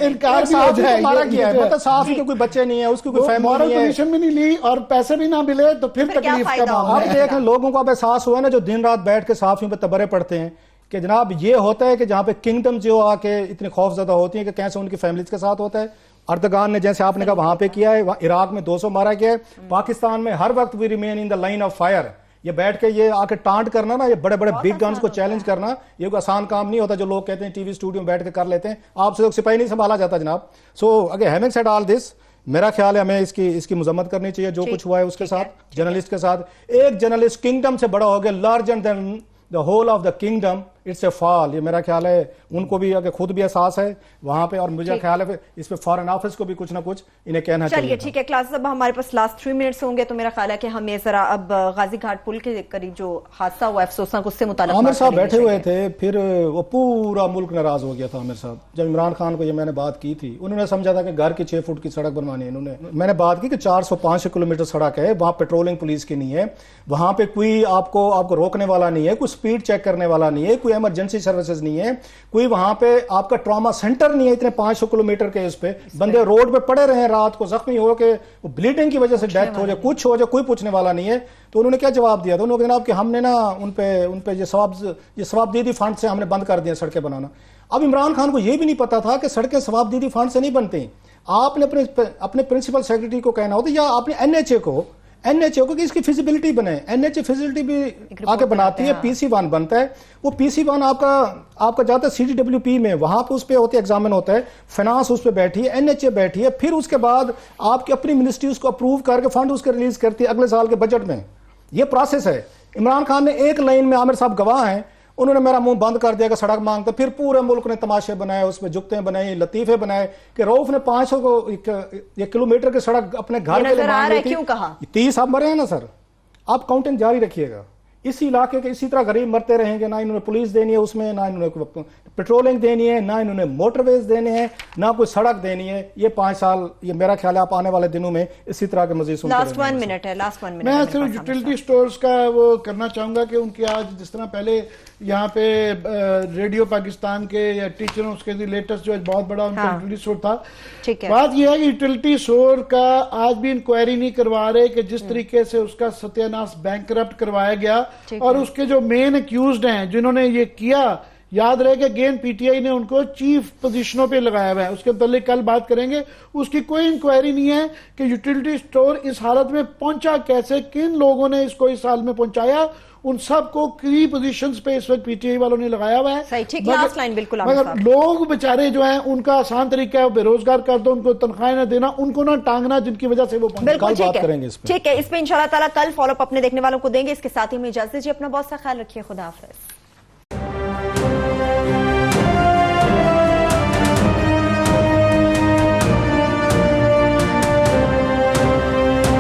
انکار صحافی کے کوئی بچے نہیں ہے, اس کی کوئی فیملی پوزیشن بھی نہیں لی اور پیسے بھی نہ ملے, تو پھر تکلیف کا معاملہ ہے. اب دیکھیں لوگوں کو اب احساس ہوا ہے نا, جو دن رات بیٹھ کے صحافیوں پہ تبرے پڑتے ہیں کہ جناب یہ ہوتا ہے کہ جہاں پہ کنگڈم جو آ کے اتنی خوف زدہ ہوتی ہیں کہ کیسے ان کی فیملیز کے ساتھ ہوتا ہے. اردگان نے جیسے آپ نے کہا وہاں پہ کیا ہے, عراق میں 200 مارا گیا ہے, پاکستان میں ہر وقت we remain in the line of fire. یہ بیٹھ کے یہ آ کے ٹانٹ کرنا نا, یہ بڑے بڑے بگ گنز کو چیلنج کرنا, یہ کوئی آسان کام نہیں ہوتا جو لوگ کہتے ہیں ٹی وی اسٹوڈیو میں بیٹھ کے کر لیتے ہیں. آپ سے سپاہی نہیں سنبھالا جاتا جناب. سو اگر ہیونگ سیڈ آل دس, میرا خیال ہے ہمیں اس کی مذمت کرنی چاہیے جو کچھ ہوا ہے اس کے ساتھ, جرنلسٹ کے ساتھ. ایک جرنلسٹ کنگڈم سے بڑا ہو گیا, larger than the whole of the kingdom, it's a fall. یہ میرا خیال ہے ان کو بھی اگر خود بھی احساس ہے وہاں پہ, اور مجھے خیال ہے اس پہ فارن آفس کو بھی کچھ نہ کچھ انہیں کہنا چاہیے. چلیے ٹھیک ہے کلاس, اب ہمارے پاس لاسٹ 3 منٹس ہوں گے, تو میرا خیال ہے کہ ہمیں ذرا اب غازی گھاٹ پل کے قریب جو حادثہ ہوا افسوسناک اس سے متعلق عامر صاحب بیٹھے ہوئے تھے, پھر وہ پورا ملک ناراض ہو گیا تھا. عامر صاحب جب عمران خان کو یہ میں نے بات کی تھی, انہوں نے سمجھا تھا کہ گھر کی 6 فٹ کی سڑک بنوانی ہے. میں نے بات کی کہ 405 کلومیٹر سڑک ہے, وہاں پیٹرولنگ پولیس کی نہیں ہے, وہاں پہ کوئی آپ کو روکنے والا نہیں ہے, کوئی سپیڈ چیک کرنے والا نہیں ہے, کوئی ایمرجنسی سروسز نہیں ہے, کوئی وہاں پہ آپ کا ٹراما سینٹر نہیں ہے. اتنے 500 کلومیٹر کے اس پہ بندے روڈ پہ پڑے رہے ہیں رات کو, زخمی ہو کے بلیڈنگ کی وجہ سے ڈیتھ ہو جائے, کچھ ہو جائے, کوئی پوچھنے والا نہیں ہے. تو انہوں نے کیا جواب دیا تھا, انہوں نے جناب کہ ہم نے نا ان پہ یہ ثواب دیدی فنڈ سے ہم نے بند کر دیا سڑکیں بنانا. اب عمران خان کو یہ بھی نہیں پتا تھا کہ سڑکیں ثواب دیدی فنڈ سے نہیں بنتی. آپ نے اپنے پرنسپل سیکرٹری کو کہنا ہوتا, یا آپ نے این ایچ اے کو کہ اس کی فیزیبلٹی بنے. این ایچ اے فیزیبلٹی بھی آگے بناتی ہے, PC1 بنتا ہے, وہ PC1 آپ کا جاتا ہے CTWP میں, وہاں پہ اس پہ ہوتے ایگزامن ہوتا ہے, فائنانس اس پہ بیٹھی ہے, NHA بیٹھی ہے, پھر اس کے بعد آپ کی اپنی منسٹری اس کو اپروو کر کے فنڈ اس کے ریلیز کرتی ہے اگلے سال کے بجٹ میں. یہ پروسیس ہے. عمران خان نے ایک لائن میں, عامر صاحب گواہ ہیں, انہوں نے میرا منہ بند کر دیا کہ سڑک مانگتا, پھر پورے ملک نے تماشے بنائے, اس پہ جگتیں بنائی, لطیفے بنائے کہ روف نے 500 کلومیٹر کی سڑک اپنے گھر کے لیے مانگ لی تھی. 30 آپ مرے ہیں نا سر, آپ کاؤنٹنگ جاری رکھیے گا. اسی علاقے کے اسی طرح غریب مرتے رہیں گے, نہ انہوں نے پولیس دینی ہے اس میں, نہ انہوں نے پیٹرولنگ دینی ہے, نہ انہوں نے موٹر ویز دینے ہیں, نہ کوئی سڑک دینی ہے. یہ 5 سال, یہ میرا خیال ہے آپ آنے والے دنوں میں اسی طرح کے مزید سنتے لاسٹ 1 منٹ ہے. میں صرف یوٹیلٹی سٹورز کا وہ کرنا چاہوں گا کہ ان کی آج جس طرح پہلے یہاں پہ ریڈیو پاکستان کے یا ٹیچروں اس کے لیٹسٹ جو بہت بڑا ان کا یوٹیلٹی اسٹور تھا, بات یہ ہے کہ یوٹیلٹی اسٹور کا آج بھی انکوائری نہیں کروا رہے کہ جس طریقے سے اس کا ستیہ ناش بینکرپٹ کروایا گیا, اور اس کے جو مین ایکیوزڈ ہیں جنہوں نے یہ کیا, یاد رہے کہ اگین PTI نے ان کو چیف پوزیشنوں پہ لگایا ہوا ہے. اس کے متعلق کل بات کریں گے. اس کی کوئی انکوائری نہیں ہے کہ یوٹیلٹی اسٹور اس حالت میں پہنچا کیسے, کن لوگوں نے اس کو اس حال میں پہنچایا. ان سب کو کی پوزیشنز پہ اس وقت PTI والوں نے لگایا ہوا ہے. مگر لوگ بیچارے جو ہیں ان کا آسان طریقہ ہے بے روزگار کر دو, ان کو تنخواہیں نہ دینا, ان کو نہ ٹانگنا, جن کی وجہ سے وہ بات کریں گے. ٹھیک ہے, اس پہ انشاءاللہ تعالیٰ کل فالو اپ اپنے دیکھنے والوں کو دیں گے. اس کے ساتھ ہی ہمیں اجازت دیجیے. اپنا بہت سا خیال رکھیے. خدا حافظ.